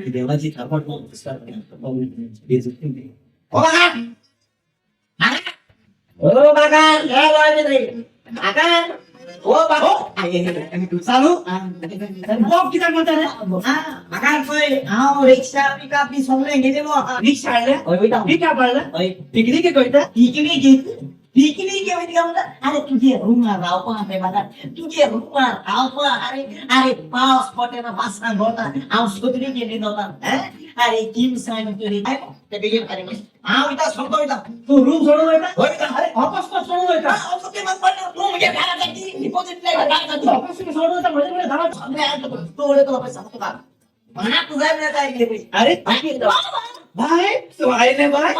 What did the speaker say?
देवाची थापट ओ बागा या वाजत रे बागा ओ बागो चालू बॉब किती म्हणता रे बागा कोई आओ रिक्शा पिकअप भी सोमले गेले मो रिक्शा आले ओय बेटा पिकअप आले ओय पिकनिक के कोइता पिकनिक के म्हणजे काय अरे तुझे रूमला राव पण आहे बागा तुझे रूमला राव पण अरे पाऊस पटेना पासना होता आव सुतरी गेली नव्हता अरे किम सांग तुरी ते बेगे अरे आव इता सोडतो इता तू रूम सोडतो इता होय का अरे ऑफिस को सोडतो इता ऑफिस के मत पड तू मुझे घरासाठी डिपॉझिट नाही घरासाठी ऑफिस में सोडतो इता म्हणजे घरात सामने आया तो ओले तो पैसा तो का मला तुझा नाही काय अरे भाई तू आहे ने भाई